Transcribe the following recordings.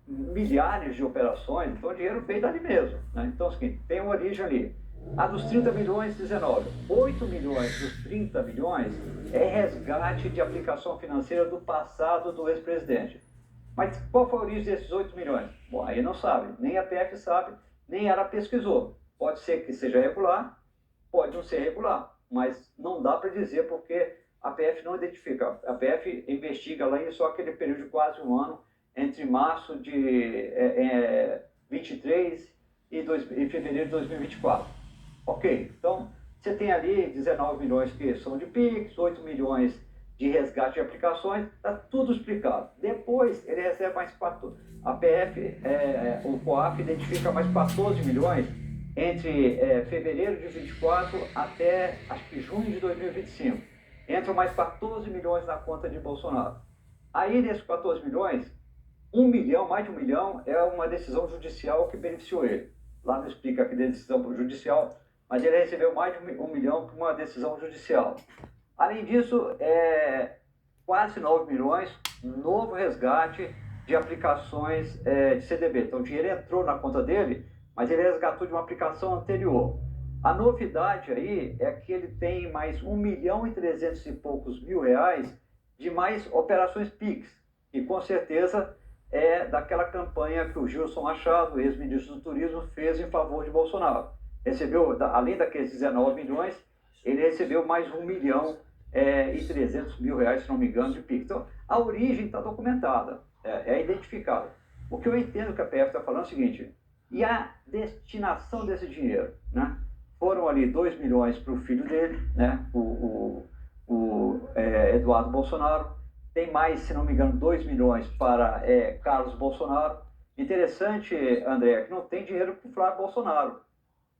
milhares de operações, então o dinheiro veio dali mesmo. Né? Então, é o seguinte, tem uma origem ali. A dos 30 milhões, 19. 8 milhões dos 30 milhões é resgate de aplicação financeira do passado do ex-presidente. Mas qual foi a origem desses 8 milhões? Bom, aí não sabe, nem a PF sabe, nem ela pesquisou. Pode ser que seja regular, pode não ser regular, mas não dá para dizer porque a PF não identifica. A PF investiga lá em só aquele período de quase um ano, entre março de 23 e fevereiro de 2024. Ok, então você tem ali 19 milhões que são de PIX, 8 milhões de resgate de aplicações, está tudo explicado. Depois ele recebe mais 4, a PF, o COAF identifica mais 14 milhões entre fevereiro de 24 até acho que junho de 2025. Entram mais 14 milhões na conta de Bolsonaro. Aí desses 14 milhões, 1 milhão, mais de 1 milhão, é uma decisão judicial que beneficiou ele. Lá não explica que decisão judicial, mas ele recebeu mais de 1 milhão por uma decisão judicial. Além disso, quase 9 milhões, novo resgate de aplicações de CDB. Então, o dinheiro entrou na conta dele, mas ele resgatou de uma aplicação anterior. A novidade aí é que ele tem mais 1 milhão e 300 e poucos mil reais de mais operações PIX, e com certeza é daquela campanha que o Gilson Machado, ex-ministro do Turismo, fez em favor de Bolsonaro. Recebeu, além daqueles 19 milhões, ele recebeu mais 1 milhão e 300 mil reais, se não me engano, de PIX. Então, a origem está documentada, é identificada. O que eu entendo que a PF está falando é o seguinte, e a destinação desse dinheiro, né? Foram ali 2 milhões para o filho dele, né? o Eduardo Bolsonaro, tem mais, se não me engano, 2 milhões para Carlos Bolsonaro. Interessante, André, que não tem dinheiro para o Flávio Bolsonaro.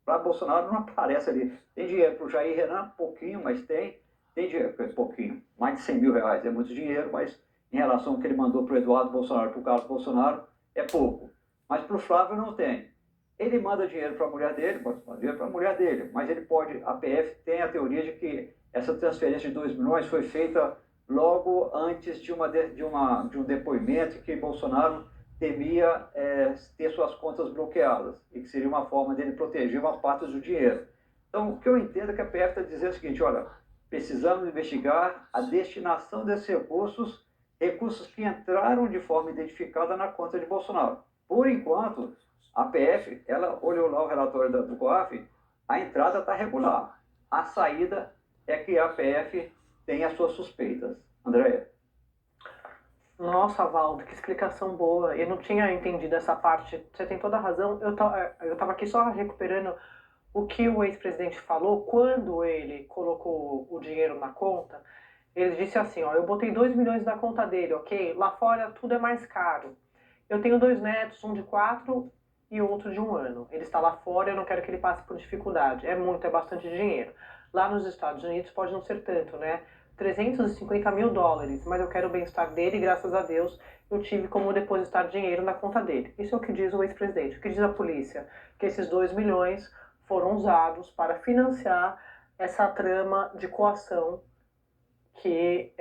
Flávio Bolsonaro não aparece ali. Tem dinheiro para o Jair Renan, pouquinho, mas tem dinheiro, pouquinho, mais de 100 mil reais, é muito dinheiro, mas em relação ao que ele mandou para o Eduardo Bolsonaro, para o Carlos Bolsonaro, é pouco. Mas para o Flávio não tem. Ele manda dinheiro para a mulher dele, pode mandar dinheiro para a mulher dele, mas ele pode, a PF tem a teoria de que essa transferência de 2 milhões foi feita logo antes de um depoimento que Bolsonaro temia ter suas contas bloqueadas, e que seria uma forma dele proteger uma parte do dinheiro. Então, o que eu entendo é que a PF está dizendo o seguinte, olha, precisamos investigar a destinação desses recursos que entraram de forma identificada na conta de Bolsonaro. Por enquanto, a PF, ela olhou lá o relatório do COAF, a entrada está regular. A saída é que a PF tem as suas suspeitas. Andréia? Nossa, Valdo, que explicação boa. Eu não tinha entendido essa parte. Você tem toda a razão. Eu tava aqui só recuperando o que o ex-presidente falou quando ele colocou o dinheiro na conta. Ele disse assim, ó, eu botei 2 milhões na conta dele, ok? Lá fora tudo é mais caro. Eu tenho 2 netos, um de 4 e outro de 1 ano. Ele está lá fora, eu não quero que ele passe por dificuldade. É bastante dinheiro. Lá nos Estados Unidos pode não ser tanto, né? 350 mil dólares, mas eu quero o bem-estar dele e graças a Deus eu tive como depositar dinheiro na conta dele. Isso é o que diz o ex-presidente. O que diz a polícia? Que esses 2 milhões foram usados para financiar essa trama de coação que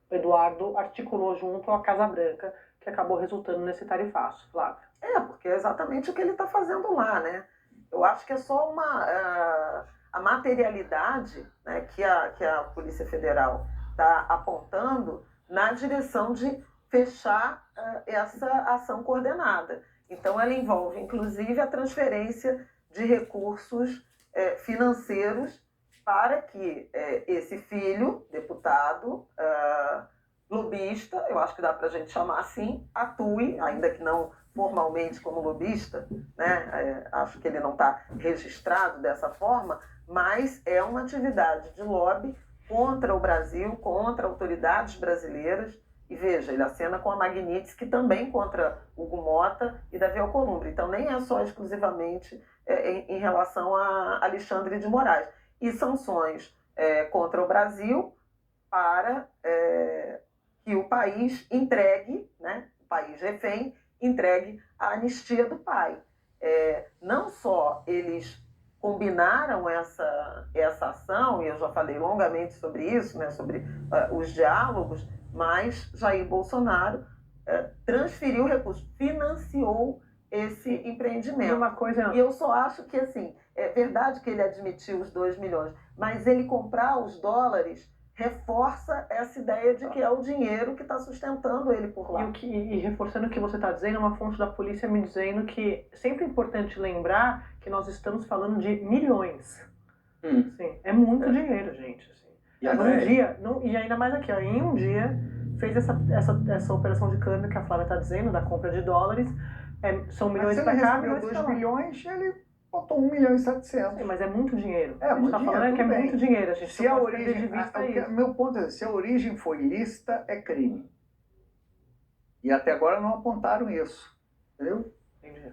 Eduardo articulou junto à Casa Branca, que acabou resultando nesse tarifaço. Flávio. Porque é exatamente o que ele está fazendo lá, né? Eu acho que é só a materialidade, né, que a Polícia Federal está apontando na direção de fechar essa ação coordenada. Então, ela envolve, inclusive, a transferência de recursos financeiros para que esse filho, deputado, lobista, eu acho que dá para a gente chamar assim, atue, ainda que não formalmente como lobista, né? Acho que ele não está registrado dessa forma, mas é uma atividade de lobby contra o Brasil, contra autoridades brasileiras. E veja, ele acena com a Magnitsky também contra Hugo Mota e Davi Alcolumbre. Então nem é só exclusivamente em relação a Alexandre de Moraes. E sanções contra o Brasil para que o país entregue, né, o país refém, entregue a anistia do pai. Não só eles combinaram essa ação, e eu já falei longamente sobre isso, né, sobre os diálogos, mas Jair Bolsonaro transferiu recursos, financiou esse E empreendimento. uma coisa. E eu só acho que, assim, é verdade que ele admitiu os 2 milhões, mas ele comprar os dólares reforça essa ideia de que é o dinheiro que está sustentando ele por lá. E reforçando o que você está dizendo, uma fonte da polícia me dizendo que é sempre importante lembrar que nós estamos falando de milhões. Sim, é muito dinheiro, gente. Assim. E ainda mais aqui, ó, em um dia, fez essa operação de câmbio que a Flávia está dizendo, da compra de dólares. São milhões para cá, milhões para lá. 2 milhões, ele botou 1 milhão e 700. Sim, mas é muito dinheiro. É, a gente muito está falando dinheiro, que é tudo muito bem. dinheiro. A gente Se não a pode perder origem, de vista isso. meu ponto é, se a origem foi lícita, é crime. E até agora não apontaram isso. Entendeu? Entendi.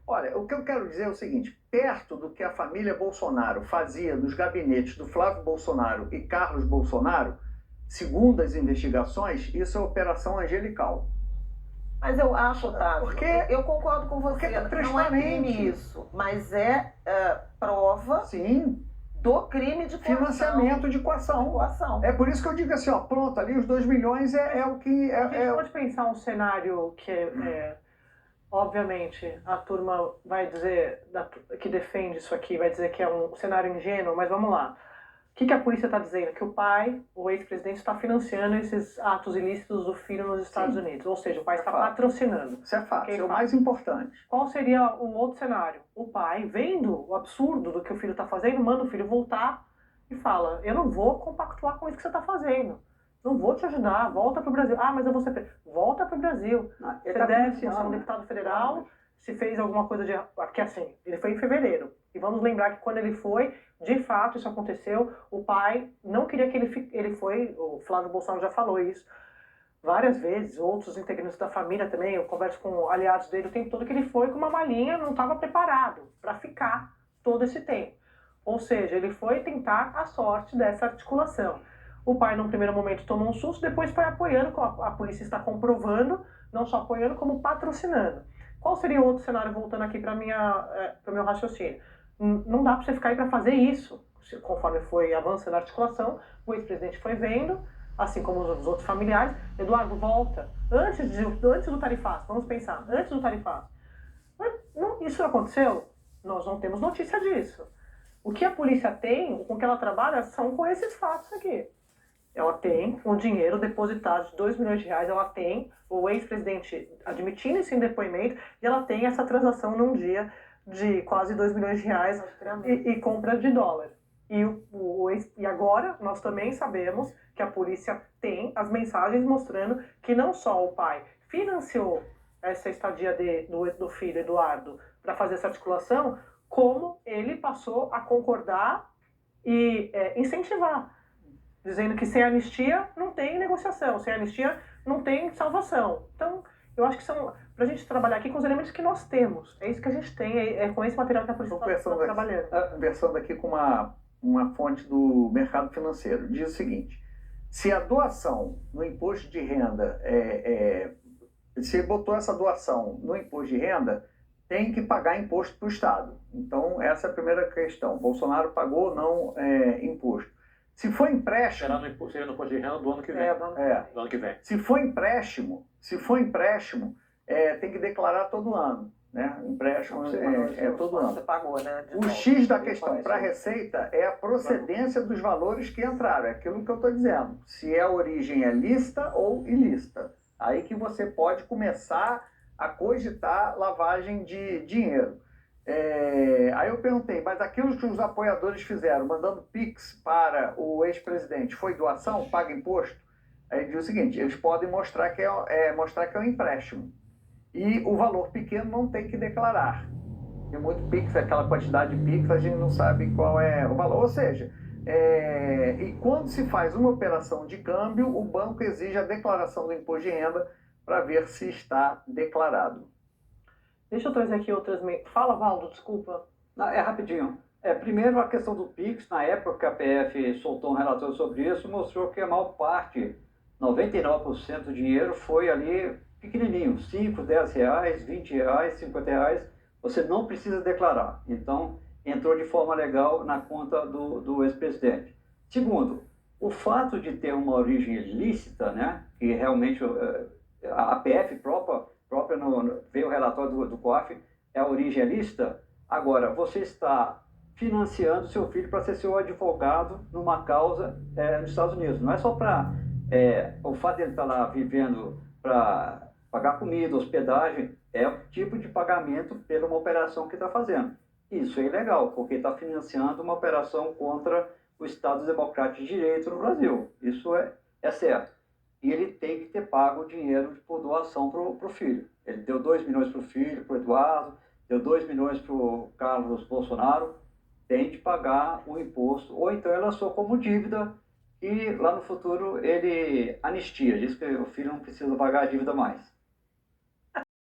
Olha, o que eu quero dizer é o seguinte, perto do que a família Bolsonaro fazia nos gabinetes do Flávio Bolsonaro e Carlos Bolsonaro, segundo as investigações, isso é operação angelical. Mas eu acho, Otávio, Porque eu concordo com você, é não é transparente. crime isso, mas é prova Sim, do crime de coação. financiamento de coação. Coação. É por isso que eu digo assim, ó, pronto, ali os 2 milhões é o que... A gente pode pensar um cenário que obviamente, a turma vai dizer, que defende isso aqui, vai dizer que é um cenário ingênuo, mas vamos lá. O que a polícia está dizendo? Que o pai, o ex-presidente, está financiando esses atos ilícitos do filho nos Estados Unidos. Ou seja, o pai está patrocinando. Isso é fato, Quem isso é o faz? mais importante. Qual seria o outro cenário? O pai, vendo o absurdo do que o filho está fazendo, manda o filho voltar e fala, eu não vou compactuar com isso que você está fazendo. Não vou te ajudar, volta para o Brasil. Ah, mas eu vou ser preso. Volta para o Brasil. Você deve, você é um deputado federal, se fez alguma coisa de... Porque assim, ele foi em fevereiro. E vamos lembrar que quando ele foi, de fato, isso aconteceu. O pai não queria que ele foi, o Flávio Bolsonaro já falou isso várias vezes, outros integrantes da família também, eu converso com aliados dele o tempo todo, que ele foi com uma malinha, não estava preparado para ficar todo esse tempo. Ou seja, ele foi tentar a sorte dessa articulação. O pai, num primeiro momento, tomou um susto, depois foi apoiando, como a polícia está comprovando, não só apoiando, como patrocinando. Qual seria o outro cenário, voltando aqui para o meu raciocínio? Não dá para você ficar aí para fazer isso. Conforme foi avançando a articulação, o ex-presidente foi vendo, assim como os outros familiares, Eduardo, volta. Antes do tarifaço, vamos pensar, antes do tarifaço. Isso aconteceu? Nós não temos notícia disso. O que a polícia tem, com que ela trabalha, são com esses fatos aqui. Ela tem um dinheiro depositado de 2 milhões de reais, ela tem o ex-presidente admitindo isso em depoimento, e ela tem essa transação num dia de quase 2 milhões de reais e compra de dólar. E agora nós também sabemos que a polícia tem as mensagens mostrando que não só o pai financiou essa estadia do filho Eduardo para fazer essa articulação, como ele passou a concordar e incentivar, dizendo que sem anistia não tem negociação, sem anistia não tem salvação. Então, eu acho que são para a gente trabalhar aqui com os elementos que nós temos. É isso que a gente tem, é com esse material que a polícia está trabalhando. Conversando aqui com uma fonte do mercado financeiro, diz o seguinte, se a doação no imposto de renda, se botou essa doação no imposto de renda, tem que pagar imposto para o Estado. Então, essa é a primeira questão. Bolsonaro pagou ou não imposto. Se for empréstimo... Será no imposto de renda do ano que vem. Do ano que vem. Se for empréstimo, tem que declarar todo ano. Né? Empréstimo todo ano. Você pagou, né? O X da questão para a Receita é a procedência dos valores que entraram. É aquilo que eu estou dizendo. Se a origem é lícita ou ilícita. Aí que você pode começar a cogitar lavagem de dinheiro. Aí eu perguntei, mas aquilo que os apoiadores fizeram, mandando Pix para o ex-presidente, foi doação? Paga imposto? Aí diz o seguinte, eles podem mostrar que é um empréstimo. E o valor pequeno não tem que declarar. Tem muito Pix, aquela quantidade de Pix, a gente não sabe qual é o valor. Ou seja, e quando se faz uma operação de câmbio, o banco exige a declaração do imposto de renda para ver se está declarado. Deixa eu trazer aqui outras... Fala, Valdo, desculpa. Não, rapidinho. Primeiro, a questão do Pix, na época que a PF soltou um relatório sobre isso, mostrou que a maior parte, 99% do dinheiro foi ali pequenininho, 5, 10 reais, 20 reais, 50 reais, você não precisa declarar. Então, entrou de forma legal na conta do ex-presidente. Segundo, o fato de ter uma origem ilícita, né, que realmente a APF própria veio o relatório do COAF, a origem é lícita. Agora, você está financiando seu filho para ser seu advogado numa causa nos Estados Unidos. Não é só para o fato de ele estar lá vivendo para pagar comida, hospedagem, é o tipo de pagamento pela uma operação que está fazendo. Isso é ilegal, porque está financiando uma operação contra o Estado Democrático de Direito no Brasil. Isso é certo. E ele tem que ter pago o dinheiro por doação para o filho. Ele deu 2 milhões para o filho, para o Eduardo, deu 2 milhões para o Carlos Bolsonaro, tem de pagar o imposto, ou então ele lançou como dívida e lá no futuro ele anistia, diz que o filho não precisa pagar a dívida mais.